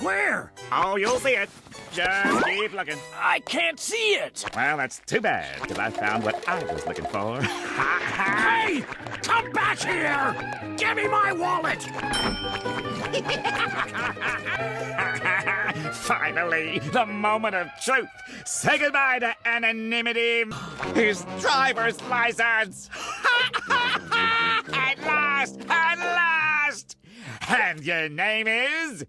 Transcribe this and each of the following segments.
Where? Oh, you'll see it. Just keep looking. I can't see it. Well, that's too bad, because I found what I was looking for. Hey! Come back here! Give me my wallet! Finally, the moment of truth. Say goodbye to anonymity. His driver's license. At last! At last! And your name is?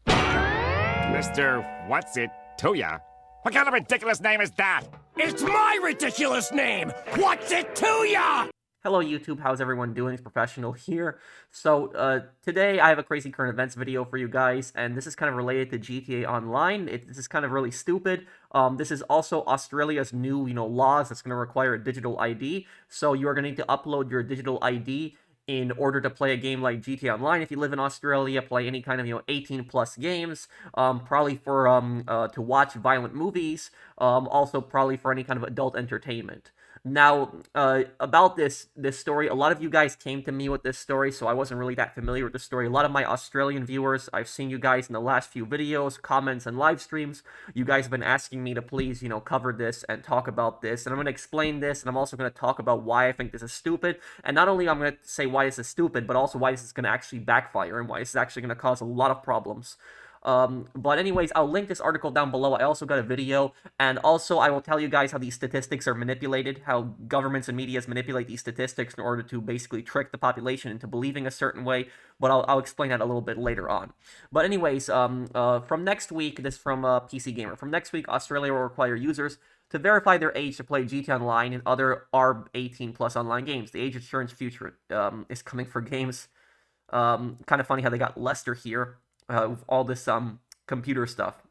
Mr. What's-It-To-Ya? What kind of ridiculous name is that? It's my ridiculous name! What's it to ya? Hello YouTube, how's everyone doing? It's Professional here. So, today I have a crazy current events video for you guys, and this is kind of related to GTA Online. This is kind of really stupid. This is also Australia's new, laws that's going to require a digital ID. So you are going to need to upload your digital ID in order to play a game like GTA Online. If you live in Australia, play any kind of 18+ games, probably for to watch violent movies, also probably for any kind of adult entertainment. Now, about this story, a lot of you guys came to me with this story, so I wasn't really that familiar with the story. A lot of my Australian viewers, I've seen you guys in the last few videos, comments, and live streams. You guys have been asking me to please, cover this and talk about this, and I'm going to explain this, and I'm also going to talk about why I think this is stupid, and not only I'm going to say why this is stupid, but also why this is going to actually backfire, and why this is actually going to cause a lot of problems. But anyways, I'll link this article down below. I also got a video, and also I will tell you guys how these statistics are manipulated, how governments and medias manipulate these statistics in order to basically trick the population into believing a certain way, but I'll explain that a little bit later on. But anyways, from next week, this from PC Gamer, from next week, Australia will require users to verify their age to play GTA Online and other R18+ online games. The age assurance future is coming for games. Kind of funny how they got Lester here. With all this computer stuff.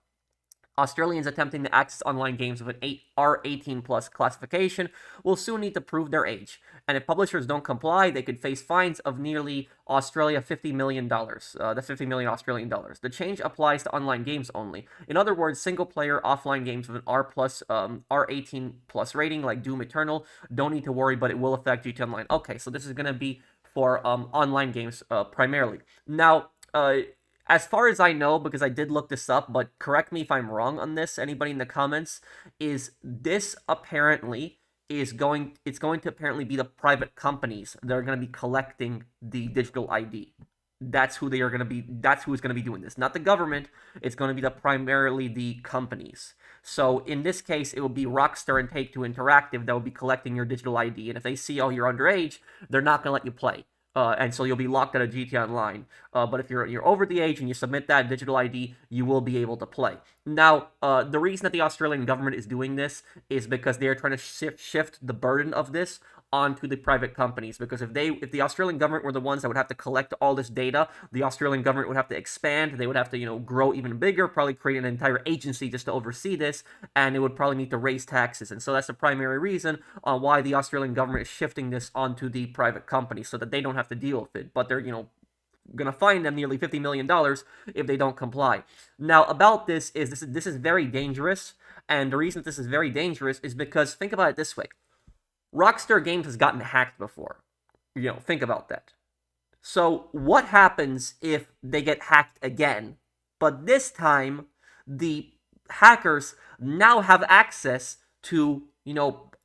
Australians attempting to access online games with an R18+ classification will soon need to prove their age, and if publishers don't comply, they could face fines of nearly $50 million. That's 50 million Australian dollars. The change applies to online games only. In other words, single-player offline games with an R18+ rating, like Doom Eternal, don't need to worry, but it will affect GTA Online. Okay, so this is going to be for online games primarily. Now, as far as I know, because I did look this up, but correct me if I'm wrong on this, anybody in the comments, is this apparently it's going to apparently be the private companies that are going to be collecting the digital ID. That's who they are going to be, that's who is going to be doing this. Not the government, it's going to be primarily the companies. So in this case, it will be Rockstar and Take-Two Interactive that will be collecting your digital ID, and if they see, oh, you're underage, they're not going to let you play. And so you'll be locked out of GTA Online. But if you're over the age and you submit that digital ID, you will be able to play. Now, the reason that the Australian government is doing this is because they are trying to shift the burden of this onto the private companies. Because if the Australian government were the ones that would have to collect all this data, the Australian government would have to expand. They would have to, grow even bigger, probably create an entire agency just to oversee this, and it would probably need to raise taxes. And so that's the primary reason why the Australian government is shifting this onto the private companies, so that they don't have to deal with it. But they're, going to fine them nearly $50 million if they don't comply. Now, about this is very dangerous, and the reason this is very dangerous is because, think about it this way. Rockstar Games has gotten hacked before. Think about that. So what happens if they get hacked again? But this time, the hackers now have access to,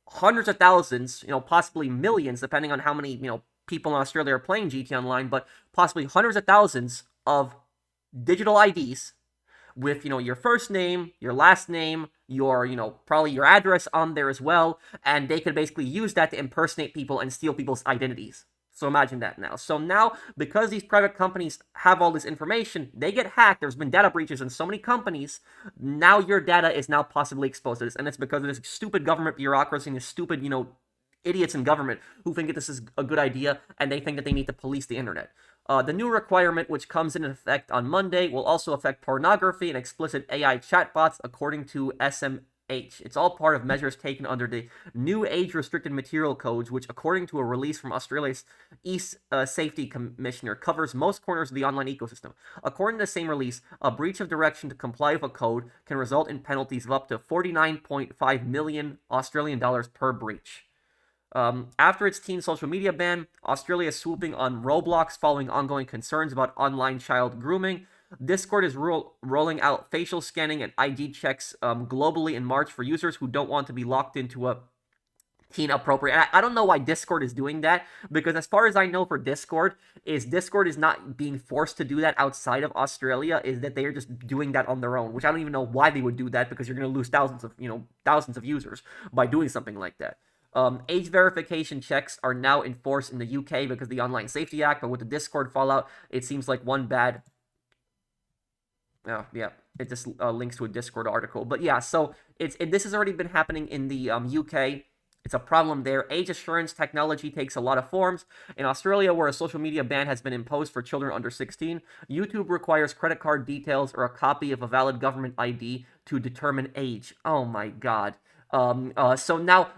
hundreds of thousands, possibly millions, depending on how many, people in Australia are playing GTA Online, but possibly hundreds of thousands of digital IDs with, your first name, your last name, your, probably your address on there as well, and they could basically use that to impersonate people and steal people's identities. So imagine that now. So now, because these private companies have all this information, they get hacked. There's been data breaches in so many companies. Now your data is now possibly exposed to this, and it's because of this stupid government bureaucracy and this stupid, idiots in government who think that this is a good idea, and they think that they need to police the internet. The new requirement, which comes into effect on Monday, will also affect pornography and explicit AI chatbots, according to SMH. It's all part of measures taken under the new age-restricted material codes, which, according to a release from Australia's East Safety Commissioner, covers most corners of the online ecosystem. According to the same release, a breach of direction to comply with a code can result in penalties of up to 49.5 million Australian dollars per breach. After its teen social media ban, Australia is swooping on Roblox following ongoing concerns about online child grooming. Discord is rolling out facial scanning and ID checks globally in March for users who don't want to be locked into a teen appropriate. I don't know why Discord is doing that, because as far as I know for Discord is not being forced to do that outside of Australia, is that they are just doing that on their own, which I don't even know why they would do that, because you're going to lose thousands of users by doing something like that. Age verification checks are now enforced in the UK because of the Online Safety Act, but with the Discord fallout, it seems like one bad... Oh, yeah, it just links to a Discord article. But yeah, so this has already been happening in the UK. It's a problem there. Age assurance technology takes a lot of forms. In Australia, where a social media ban has been imposed for children under 16, YouTube requires credit card details or a copy of a valid government ID to determine age. Oh my god. So now,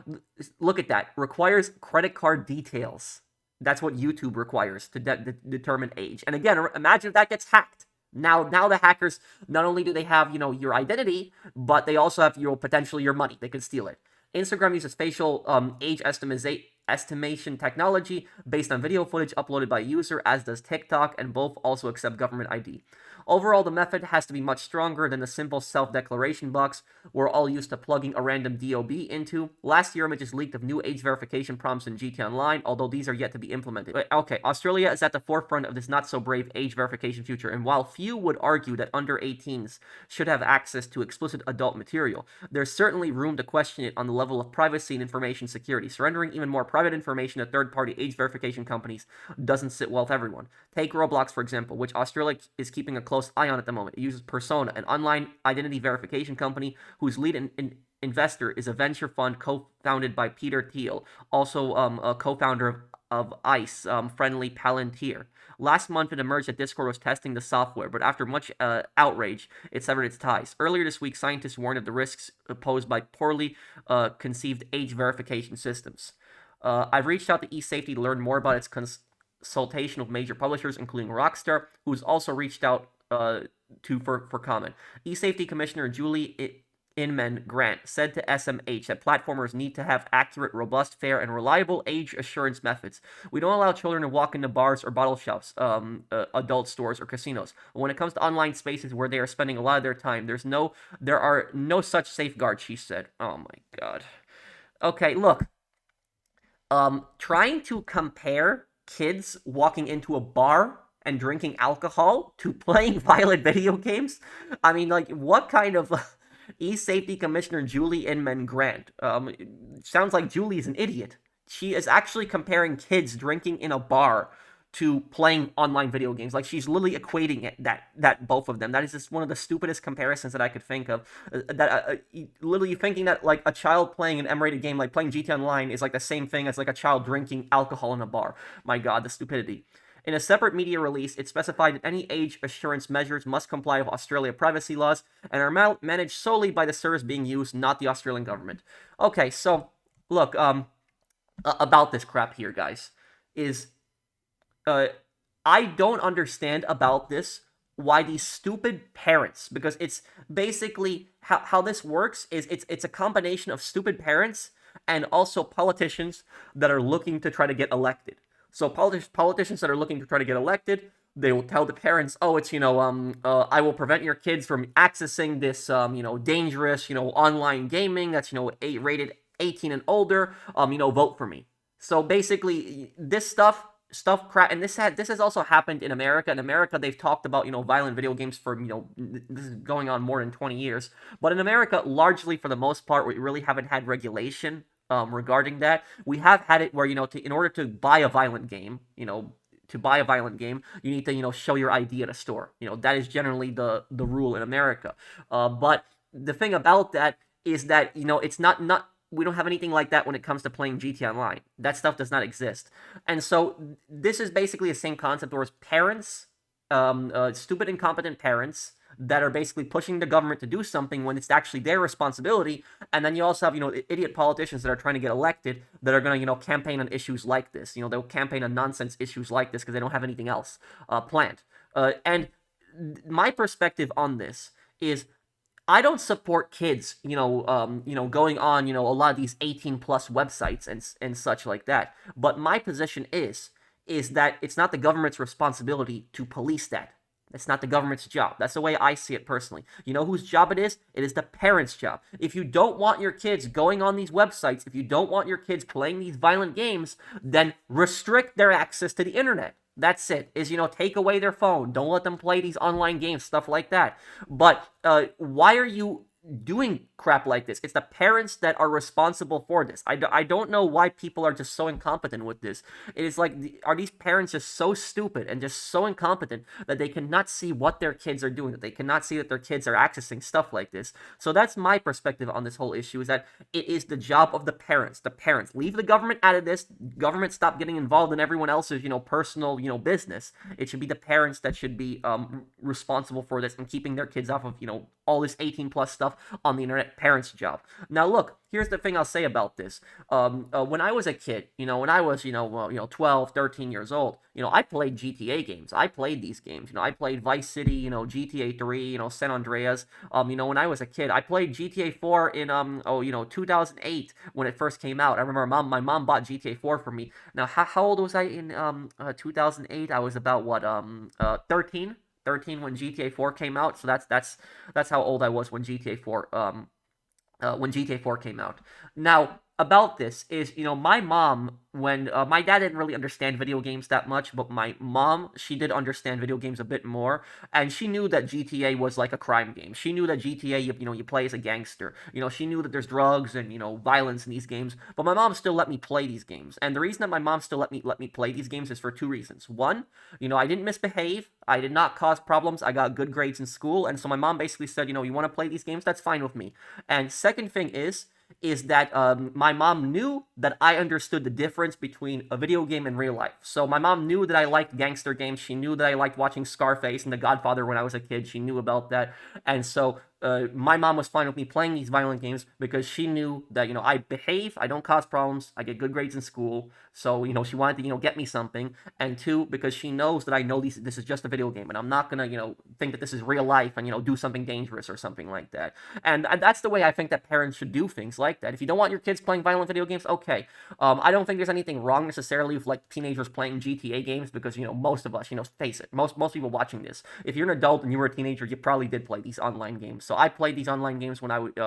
look at that. Requires credit card details. That's what YouTube requires to determine age. And again, imagine if that gets hacked. Now the hackers, not only do they have, your identity, but they also have, potentially your money. They can steal it. Instagram uses facial age estimation technology based on video footage uploaded by a user, as does TikTok, and both also accept government ID. Overall, the method has to be much stronger than the simple self-declaration box we're all used to plugging a random DOB into. Last year, images leaked of new age verification prompts in GT Online, although these are yet to be implemented. Okay, Australia is at the forefront of this not-so-brave age verification future, and while few would argue that under 18s should have access to explicit adult material, there's certainly room to question it on the level of privacy and information security. Surrendering even more private information to third-party age verification companies doesn't sit well with everyone. Take Roblox, for example, which Australia is keeping a close eye on at the moment. It uses Persona, an online identity verification company whose lead investor is a venture fund co-founded by Peter Thiel, also a co-founder of ICE, friendly Palantir. Last month, it emerged that Discord was testing the software, but after much outrage, it severed its ties. Earlier this week, scientists warned of the risks posed by poorly conceived age verification systems. I've reached out to eSafety to learn more about its consultation with major publishers, including Rockstar, who's also reached out for comment. eSafety Commissioner Julie Inman Grant said to SMH that platformers need to have accurate, robust, fair, and reliable age assurance methods. We don't allow children to walk into bars or bottle shops, adult stores, or casinos. When it comes to online spaces where they are spending a lot of their time, there are no such safeguards, she said. Oh my god. Okay, look. Trying to compare kids walking into a bar and drinking alcohol to playing violent video games? I mean, like, what kind of eSafety Commissioner Julie Inman Grant? Sounds like Julie's an idiot. She is actually comparing kids drinking in a bar to playing online video games. Like, she's literally equating it, that both of them. That is just one of the stupidest comparisons that I could think of. Literally thinking that, like, a child playing an M-rated game, like playing GT Online, is like the same thing as like a child drinking alcohol in a bar. My god, the stupidity. In a separate media release, it specified that any age assurance measures must comply with Australia privacy laws and are managed solely by the service being used, not the Australian government. Okay, so, look, about this crap here, guys, is, I don't understand about this why these stupid parents, because it's basically, how this works is it's a combination of stupid parents and also politicians that are looking to try to get elected. So politicians that are looking to try to get elected, they will tell the parents, oh, it's, I will prevent your kids from accessing this, dangerous, online gaming that's, rated 18 and older, vote for me. So basically, this stuff crap, and this has also happened in America. In America, they've talked about, violent video games for, this is going on more than 20 years. But in America, largely for the most part, we really haven't had regulation regarding that. We have had it where, in order to buy a violent game, you need to, show your ID at a store. That is generally the rule in America. But the thing about that is that, it's not we don't have anything like that when it comes to playing GT Online. That stuff does not exist. And so this is basically the same concept, where parents, stupid, incompetent parents, that are basically pushing the government to do something when it's actually their responsibility. And then you also have, idiot politicians that are trying to get elected that are going to, campaign on issues like this. They'll campaign on nonsense issues like this because they don't have anything else planned. And my perspective on this is, I don't support kids, going on, a lot of these 18 plus websites and such like that. But my position is that it's not the government's responsibility to police that. It's not the government's job. That's the way I see it personally. You know whose job it is? It is the parents' job. If you don't want your kids going on these websites, if you don't want your kids playing these violent games, then restrict their access to the internet. That's it. Take away their phone. Don't let them play these online games, stuff like that. But why are you doing crap like this? It's the parents that are responsible for this. I don't know why people are just so incompetent with this. It is like, are these parents just so stupid and just so incompetent that they cannot see what their kids are doing, that they cannot see that their kids are accessing stuff like this? So that's my perspective on this whole issue, is that it is the job of the parents. The parents. Leave the government out of this. Government stop getting involved in everyone else's, personal, business. It should be the parents that should be responsible for this and keeping their kids off of, all this 18 plus stuff on the internet. Parents' job. Now look, here's the thing I'll say about this. When I was a kid, when I was 12, 13 years old, I played GTA games. I played these games. I played Vice City, GTA 3, San Andreas. When I was a kid, I played GTA 4 in 2008 when it first came out. I remember my mom bought GTA 4 for me. Now how old was I in 2008? I was about 13 when GTA 4 came out. So that's how old I was when GTA 4 came out. Now, about this is, my mom, when my dad didn't really understand video games that much, but my mom, she did understand video games a bit more, and she knew that GTA was like a crime game. She knew that GTA, you play as a gangster. She knew that there's drugs and, violence in these games, but my mom still let me play these games. And the reason that my mom still let me play these games is for two reasons. One, I didn't misbehave. I did not cause problems. I got good grades in school, and so my mom basically said, you want to play these games? That's fine with me. And second thing is that my mom knew that I understood the difference between a video game and real life. So my mom knew that I liked gangster games. She knew that I liked watching Scarface and The Godfather when I was a kid. She knew about that. And so my mom was fine with me playing these violent games because she knew that, I behave, I don't cause problems, I get good grades in school. So, she wanted to, get me something. And two, because she knows that I know this is just a video game and I'm not going to, think that this is real life and, do something dangerous or something like that. And that's the way I think that parents should do things like that. If you don't want your kids playing violent video games, okay. I don't think there's anything wrong necessarily with like teenagers playing GTA games because, most of us, face it, most people watching this, if you're an adult and you were a teenager, you probably did play these online games. So I played these online games when I would,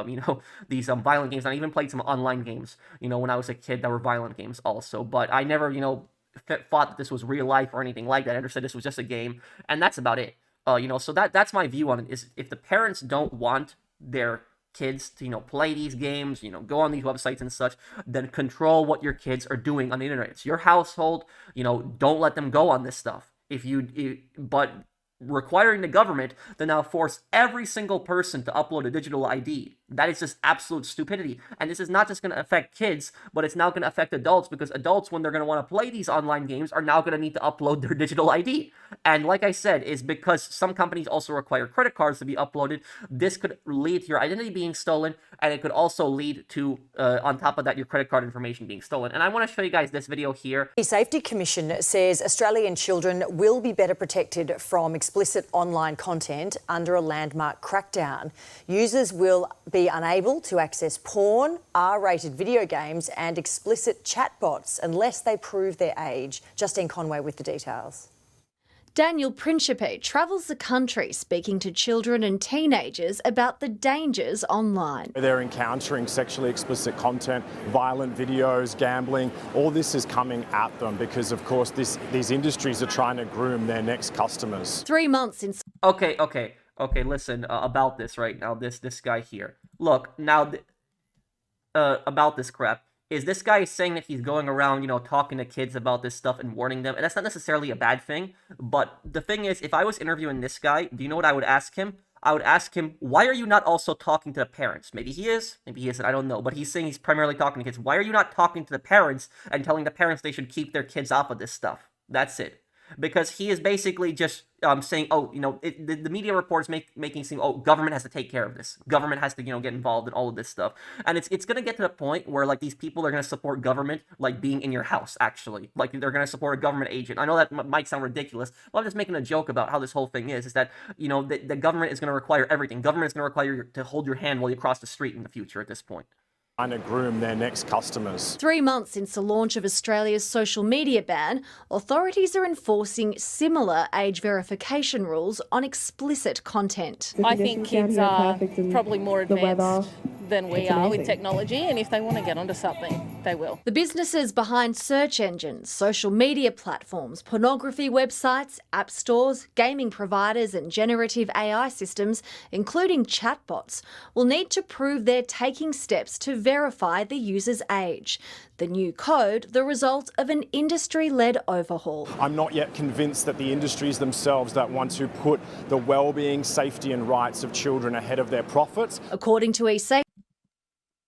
these violent games. I even played some online games, when I was a kid that were violent games also. But I never, thought that this was real life or anything like that. I understood this was just a game, and that's about it. So that's my view on it. Is if the parents don't want their kids to play these games, go on these websites and such, then control what your kids are doing on the internet. It's your household. Don't let them go on this stuff. But requiring the government to now force every single person to upload a digital ID. That is just absolute stupidity. And this is not just going to affect kids, but it's now going to affect adults, because adults, when they're going to want to play these online games, are now going to need to upload their digital ID. And like I said, is because some companies also require credit cards to be uploaded, this could lead to your identity being stolen, and it could also lead to, on top of that, your credit card information being stolen. And I want to show you guys this video here. The Safety Commission says Australian children will be better protected from explicit online content under a landmark crackdown. Users will be unable to access porn, R-rated video games and explicit chatbots unless they prove their age. Justine Conway with the details. Daniel Principe travels the country speaking to children and teenagers about the dangers online. They're encountering sexually explicit content, violent videos, gambling. All this is coming at them because, of course, these industries are trying to groom their next customers. 3 months since. Okay, listen, about this right now, this guy here. Look, now, about this crap. Is this guy saying that he's going around, talking to kids about this stuff and warning them? And that's not necessarily a bad thing. But the thing is, if I was interviewing this guy, do you know what I would ask him? I would ask him, why are you not also talking to the parents? Maybe he is, maybe he isn't, I don't know. But he's saying he's primarily talking to kids. Why are you not talking to the parents and telling the parents they should keep their kids off of this stuff? That's it. Because he is basically just saying, the media reports making seem, government has to take care of this. Government has to, get involved in all of this stuff. And it's going to get to the point where, like, these people are going to support government, like, being in your house, actually. Like, they're going to support a government agent. I know that might sound ridiculous, but I'm just making a joke about how this whole thing is that, the government is going to require everything. Government is going to require you to hold your hand while you cross the street in the future at this point. Trying to groom their next customers. 3 months since the launch of Australia's social media ban, authorities are enforcing similar age verification rules on explicit content. I think kids are probably more advanced than we are with technology, and if they want to get onto something, they will. The businesses behind search engines, social media platforms, pornography websites, app stores, gaming providers and generative AI systems, including chatbots, will need to prove they're taking steps to verify the user's age. The new code, the result of an industry-led overhaul. I'm not yet convinced that the industries themselves that want to put the well-being, safety and rights of children ahead of their profits. According to eSafe,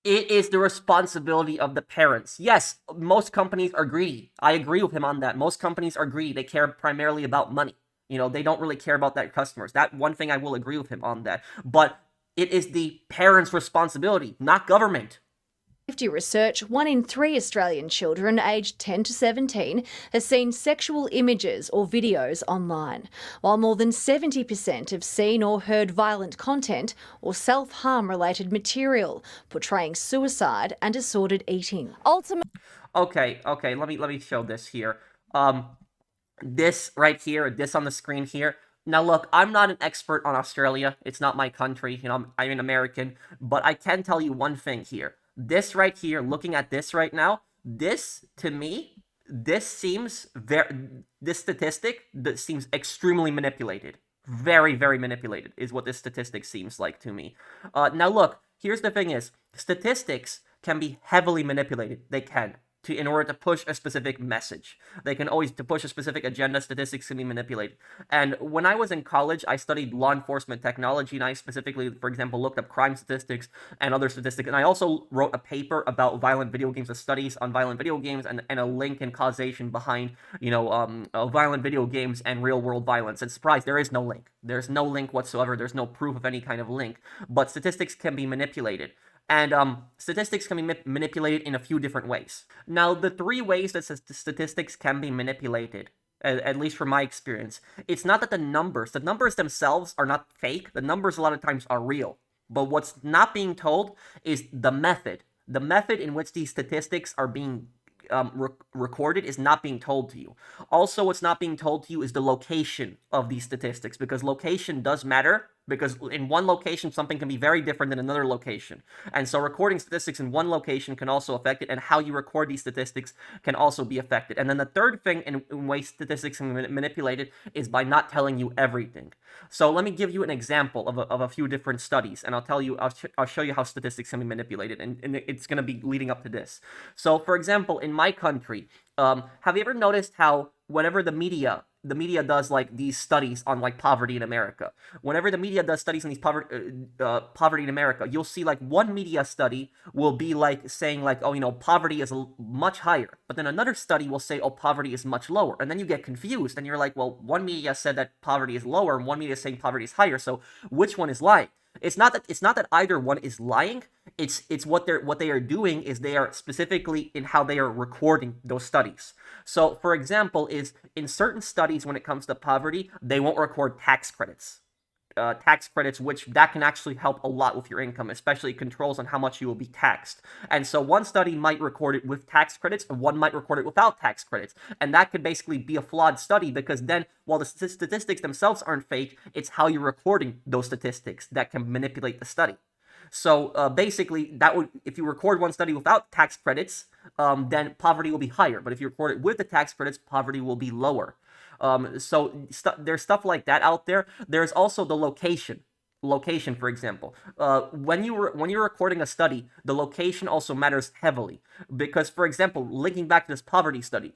it is the responsibility of the parents. Yes, most companies are greedy. I agree with him on that. Most companies are greedy. They care primarily about money. You know, they don't really care about their customers. That one thing I will agree with him on that. But it is the parents' responsibility, not government. Safety research, 1 in 3 Australian children aged 10 to 17 has seen sexual images or videos online, while more than 70% have seen or heard violent content or self-harm related material, portraying suicide and disordered eating. Okay, let me show this here. This right here, this on the screen here. Now look, I'm not an expert on Australia. It's not my country. You know, I'm an American, but I can tell you one thing here. This right here, looking at this right now, this, to me, this statistic that seems extremely manipulated. Very, very manipulated is what this statistic seems like to me. Now look, here's the thing is, statistics can be heavily manipulated. They can. In order to push a specific message. They can always, to push a specific agenda, statistics can be manipulated. And when I was in college, I studied law enforcement technology, and I specifically, for example, looked up crime statistics and other statistics. And I also wrote a paper about violent video games, studies on violent video games, and a link and causation behind, you know, violent video games and real-world violence. And surprise, there is no link. There's no link whatsoever. There's no proof of any kind of link. But statistics can be manipulated. And statistics can be manipulated in a few different ways. Now, the 3 ways that statistics can be manipulated, at least from my experience, it's not that the numbers themselves are not fake. The numbers a lot of times are real. But what's not being told is the method. The method in which these statistics are being recorded is not being told to you. Also, what's not being told to you is the location of these statistics, because location does matter, because in one location, something can be very different than another location. And so recording statistics in one location can also affect it, and how you record these statistics can also be affected. And then the third thing in way statistics can be manipulated is by not telling you everything. So let me give you an example of a few different studies, and I'll show you how statistics can be manipulated, and it's going to be leading up to this. So, for example, in my country, have you ever noticed how whenever the media does like these studies on like poverty in America, whenever the media does studies on these poverty in America, you'll see like one media study will be like saying like, oh, you know, poverty is much higher, but then another study will say, oh, poverty is much lower, and then you get confused, and you're like, well, one media said that poverty is lower, and one media is saying poverty is higher, so which one is lying? It's not that either one is lying. It's what they are doing is they are specifically in how they are recording those studies. So, for example, is in certain studies when it comes to poverty, they won't record tax credits. Which that can actually help a lot with your income, especially controls on how much you will be taxed. And so one study might record it with tax credits, and one might record it without tax credits. And that could basically be a flawed study, because then, while the statistics themselves aren't fake, it's how you're recording those statistics that can manipulate the study. So basically, if you record one study without tax credits, then poverty will be higher. But if you record it with the tax credits, poverty will be lower. So there's stuff like that out there. There's also the location. Location, for example. When you're recording a study, the location also matters heavily. Because, for example, linking back to this poverty study,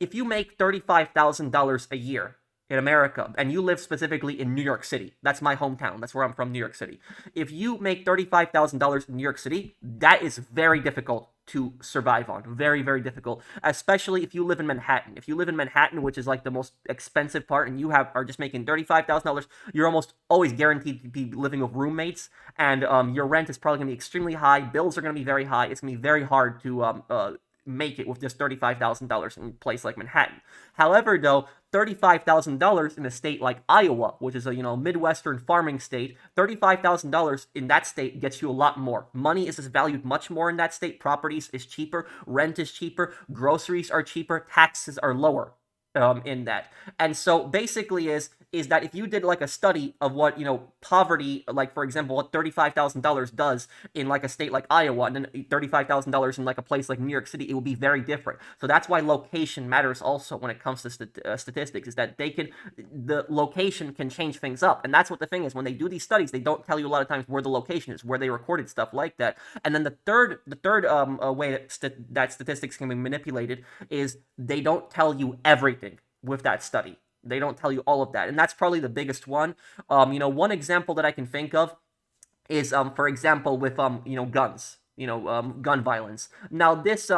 if you make $35,000 a year in America, and you live specifically in New York City, that's my hometown, that's where I'm from, New York City. If you make $35,000 in New York City, that is very difficult to survive on. Very, very difficult, especially if you live in Manhattan. If you live in Manhattan, which is like the most expensive part, and you are just making $35,000, you're almost always guaranteed to be living with roommates, and your rent is probably going to be extremely high. Bills are going to be very high. It's going to be very hard to make it with just $35,000 in a place like Manhattan. However, though, $35,000 in a state like Iowa, which is a, Midwestern farming state. $35,000 in that state gets you a lot more. Money is valued much more in that state. Properties is cheaper, rent is cheaper, groceries are cheaper, taxes are lower in that. And so basically is that if you did like a study of what, poverty, like for example, what $35,000 does in like a state like Iowa, and then $35,000 in like a place like New York City, it will be very different. So that's why location matters also when it comes to statistics, is that the location can change things up. And that's what the thing is, when they do these studies, they don't tell you a lot of times where the location is, where they recorded stuff like that. And then the third way that statistics can be manipulated is they don't tell you everything with that study. They don't tell you all of that, and that's probably the biggest one. One example that I can think of is, for example, with guns. Gun violence. Now, this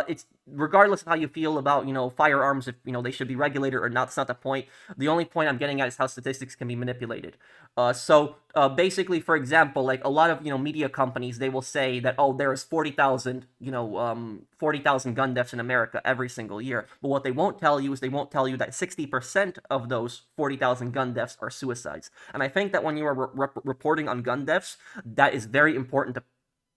it's regardless of how you feel about firearms, if they should be regulated or not. That's not the point. The only point I'm getting at is how statistics can be manipulated. So basically, for example, like a lot of media companies, they will say that, oh, there is 40,000 gun deaths in America every single year. But what they won't tell you is they won't tell you that 60% of those 40,000 gun deaths are suicides. And I think that when you are reporting on gun deaths, that is very important to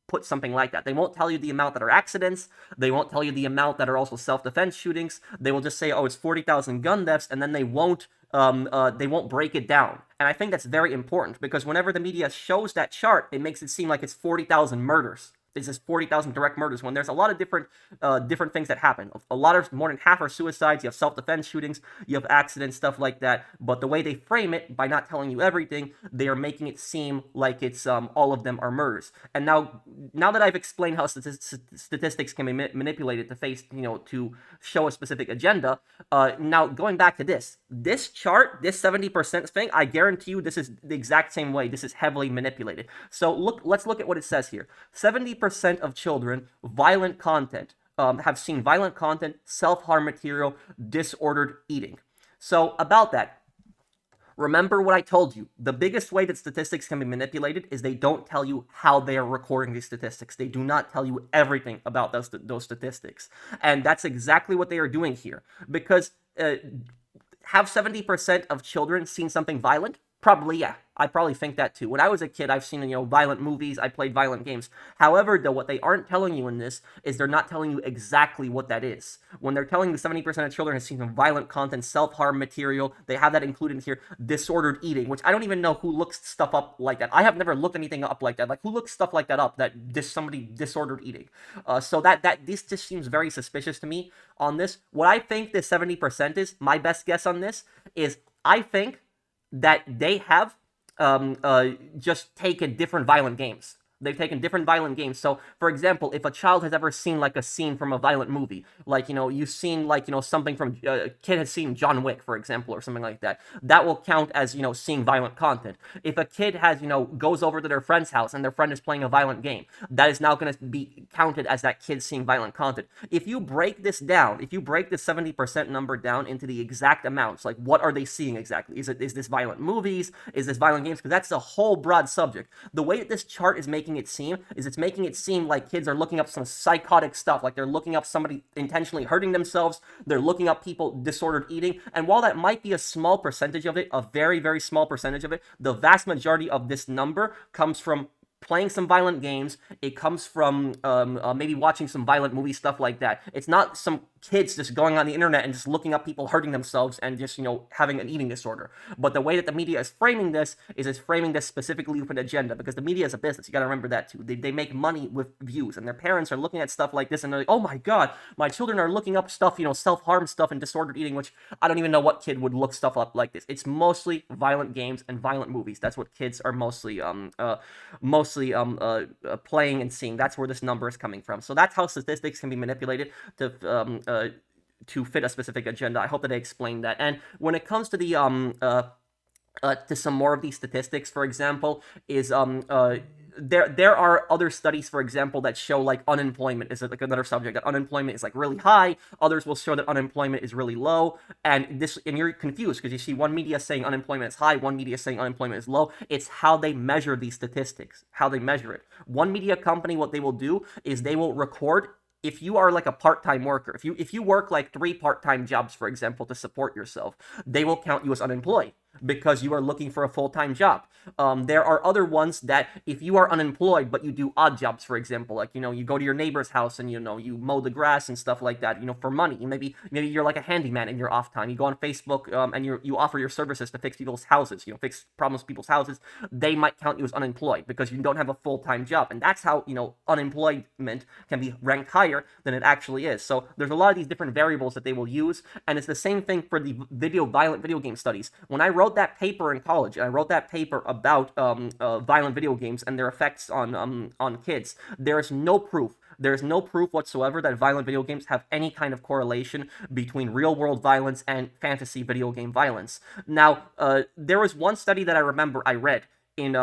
put something like that. They won't tell you the amount that are accidents. They won't tell you the amount that are also self-defense shootings. They will just say, oh, it's 40,000 gun deaths, and then they won't break it down. And I think that's very important, because whenever the media shows that chart, it makes it seem like it's 40,000 murders. This is 40,000 direct murders, when there's a lot of different things that happen. More than half are suicides. You have self-defense shootings, you have accidents, stuff like that. But the way they frame it, by not telling you everything, they are making it seem like it's all of them are murders. And now that I've explained how statistics can be manipulated to show a specific agenda, now going back to this chart, this 70% thing, I guarantee you this is the exact same way. This is heavily manipulated. So let's look at what it says here. 70% of children, violent content, have seen violent content, self-harm material, disordered eating. So about that, remember what I told you. The biggest way that statistics can be manipulated is they don't tell you how they are recording these statistics. They do not tell you everything about those statistics. And that's exactly what they are doing here. Because have 70% of children seen something violent? Probably, yeah. I probably think that too. When I was a kid, I've seen, violent movies, I played violent games. However, though, what they aren't telling you in this is they're not telling you exactly what that is. When they're telling you 70% of children have seen some violent content, self-harm material, they have that included here, disordered eating, which I don't even know who looks stuff up like that. I have never looked anything up like that. Like, who looks stuff like that up, somebody disordered eating? So this just seems very suspicious to me on this. What I think this 70% is, my best guess on this, is I think that they have just taken different violent games. They've taken different violent games. So, for example, if a child has ever seen like a scene from a violent movie, like, you've seen like, something from, a kid has seen John Wick, for example, or something like that, that will count as, seeing violent content. If a kid has, goes over to their friend's house and their friend is playing a violent game, that is now going to be counted as that kid seeing violent content. If you break this down, if you break the 70% number down into the exact amounts, like what are they seeing exactly? Is this violent movies? Is this violent games? Because that's a whole broad subject. The way that this chart is making it seem like kids are looking up some psychotic stuff, like they're looking up somebody intentionally hurting themselves, they're looking up people disordered eating. And while that might be a small percentage of it, a very, very small percentage of it, the vast majority of this number comes from playing some violent games. It comes from maybe watching some violent movie, stuff like that. It's not some kids just going on the internet and just looking up people hurting themselves and just, having an eating disorder. But the way that the media is framing this is it's framing this specifically with an agenda, because the media is a business. You got to remember that too. They make money with views, and their parents are looking at stuff like this and they're like, oh my God, my children are looking up stuff, self-harm stuff and disordered eating, which I don't even know what kid would look stuff up like this. It's mostly violent games and violent movies. That's what kids are mostly playing and seeing. That's where this number is coming from. So that's how statistics can be manipulated to fit a specific agenda. I hope that I explained that. And when it comes to the to some more of these statistics, for example, is there are other studies, for example, that show like unemployment is like another subject, that unemployment is like really high. Others will show that unemployment is really low. And you're confused because you see one media saying unemployment is high, one media saying unemployment is low. It's how they measure these statistics, how they measure it. One media company, what they will do is they will record if you are like a part-time worker, if you work like 3 part-time jobs, for example, to support yourself, they will count you as unemployed because you are looking for a full-time job. There are other ones that if you are unemployed but you do odd jobs, for example, like, you know, you go to your neighbor's house and, you know, you mow the grass and stuff like that, you know, for money. Maybe you're like a handyman in your off time. You go on Facebook and you offer your services to fix people's houses, you know, fix problems with people's houses. They might count you as unemployed because you don't have a full-time job. And that's how, you know, unemployment can be ranked higher than it actually is. So there's a lot of these different variables that they will use. And it's the same thing for the violent video game studies. When I wrote that paper in college, and I wrote that paper about violent video games and their effects on kids, there's no proof whatsoever that violent video games have any kind of correlation between real-world violence and fantasy video game violence. Now, there was one study that I remember I read and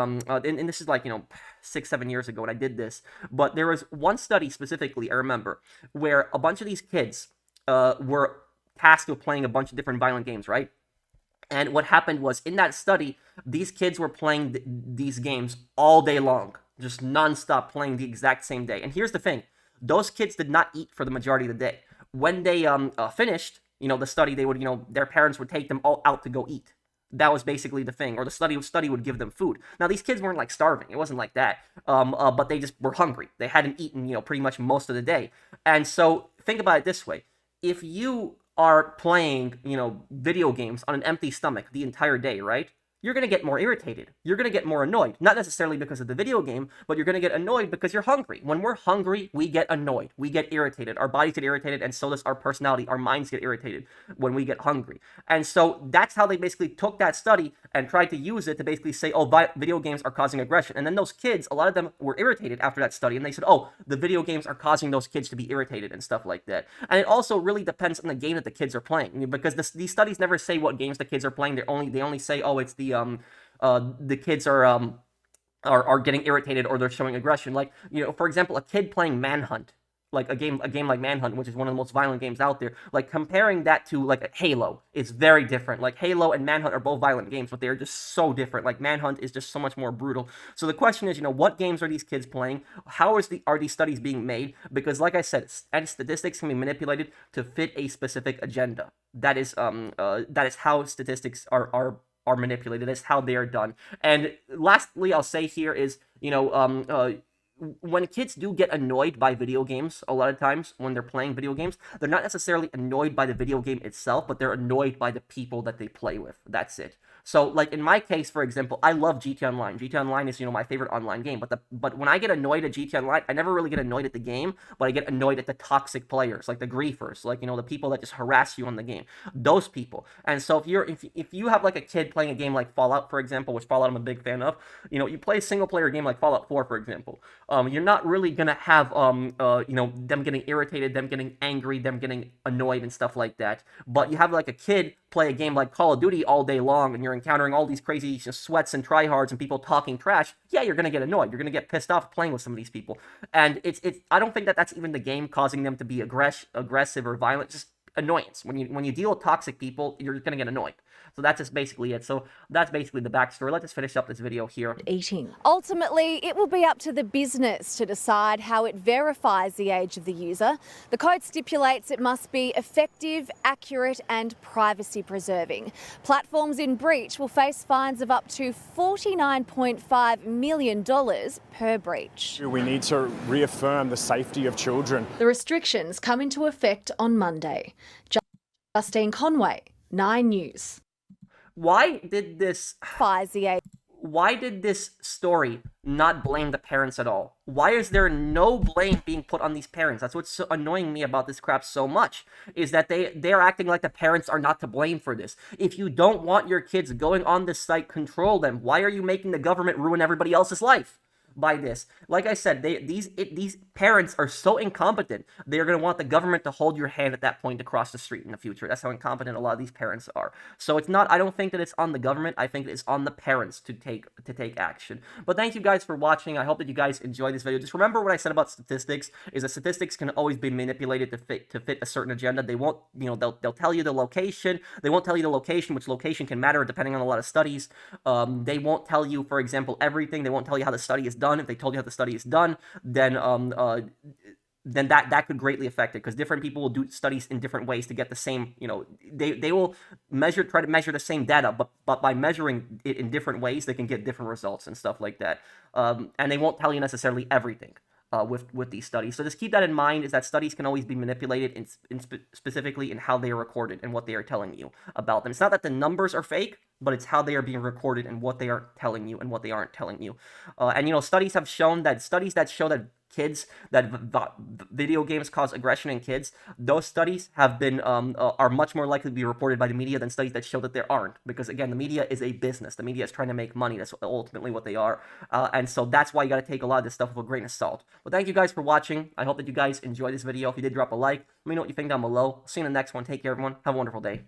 this is like, you know, 6-7 years ago when I did this, but there was one study specifically I remember where a bunch of these kids were tasked with playing a bunch of different violent games, right? And what happened was, in that study, these kids were playing these games all day long, just nonstop playing the exact same day. And here's the thing. Those kids did not eat for the majority of the day. When they finished, you know, the study, they would, you know, their parents would take them all out to go eat. That was basically the thing. Or the study would give them food. Now, these kids weren't, like, starving. It wasn't like that. But they just were hungry. They hadn't eaten, you know, pretty much most of the day. And so, think about it this way. If you are playing, you know, video games on an empty stomach the entire day, right? You're going to get more irritated. You're going to get more annoyed. Not necessarily because of the video game, but you're going to get annoyed because you're hungry. When we're hungry, we get annoyed. We get irritated. Our bodies get irritated, and so does our personality. Our minds get irritated when we get hungry. And so that's how they basically took that study and tried to use it to basically say, oh, video games are causing aggression. And then those kids, a lot of them were irritated after that study, and they said, oh, the video games are causing those kids to be irritated and stuff like that. And it also really depends on the game that the kids are playing, because these studies never say what games the kids are playing. They only say, oh, it's the kids are getting irritated or they're showing aggression. Like, you know, for example, a kid playing Manhunt, like a game like Manhunt, which is one of the most violent games out there, like comparing that to like a Halo is very different. Like Halo and Manhunt are both violent games, but they're just so different. Like Manhunt is just so much more brutal. So the question is, you know, what games are these kids playing? How are these studies being made? Because like I said, statistics can be manipulated to fit a specific agenda. That is how statistics are manipulated. That's how they are done. And lastly, I'll say here is, you know, when kids do get annoyed by video games, a lot of times when they're playing video games, they're not necessarily annoyed by the video game itself, but they're annoyed by the people that they play with. That's it. So, like in my case, for example, I love GTA Online. GTA Online is, you know, my favorite online game. But when I get annoyed at GTA Online, I never really get annoyed at the game, but I get annoyed at the toxic players, like the griefers, like, you know, the people that just harass you on the game. Those people. And so if you have like a kid playing a game like Fallout, for example, which Fallout I'm a big fan of, you know, you play a single player game like Fallout 4, for example, you're not really gonna have you know, them getting irritated, them getting angry, them getting annoyed and stuff like that. But you have like a kid play a game like Call of Duty all day long, and you're encountering all these crazy sweats and tryhards and people talking trash. Yeah, you're gonna get annoyed. You're gonna get pissed off playing with some of these people. And it's I don't think that that's even the game causing them to be aggressive or violent. Just annoyance. When you deal with toxic people, you're gonna get annoyed. So that's just basically it. So that's basically the backstory. Let's just finish up this video here. Eating. Ultimately, it will be up to the business to decide how it verifies the age of the user. The code stipulates it must be effective, accurate and privacy preserving. Platforms in breach will face fines of up to $49.5 million per breach. We need to reaffirm the safety of children. The restrictions come into effect on Monday. Justine Conway, 9 News. Why did this story not blame the parents at all? Why is there no blame being put on these parents? That's what's so annoying me about this crap so much, is that they're acting like the parents are not to blame for this. If you don't want your kids going on this site, control them. Why are you making the government ruin everybody else's life by this? Like I said, these parents are so incompetent. They're going to want the government to hold your hand at that point to cross the street in the future. That's how incompetent a lot of these parents are. So it's not, I don't think that it's on the government. I think it's on the parents to take action. But thank you guys for watching. I hope that you guys enjoyed this video. Just remember what I said about statistics, is that statistics can always be manipulated to fit a certain agenda. They won't, you know, they'll tell you the location. They won't tell you the location, which location can matter depending on a lot of studies. They won't tell you, for example, everything. They won't tell you how the study is done. If they told you how the study is done, then then that could greatly affect it, because different people will do studies in different ways to get the same, they will try to measure the same data, but by measuring it in different ways, they can get different results and stuff like that. And they won't tell you necessarily everything with these studies. So just keep that in mind, is that studies can always be manipulated specifically in how they are recorded and what they are telling you about them. It's not that the numbers are fake, but it's how they are being recorded and what they are telling you and what they aren't telling you. And studies have shown that video games cause aggression in kids, those studies have been are much more likely to be reported by the media than studies that show that there aren't, because again, the media is a business. The media is trying to make money. That's ultimately what they are, and so that's why you got to take a lot of this stuff with a grain of salt. Well, thank you guys for watching. I hope that you guys enjoyed this video. If you did, drop a like. Let me know what you think down below. See you in the next one. Take care, everyone. Have a wonderful day.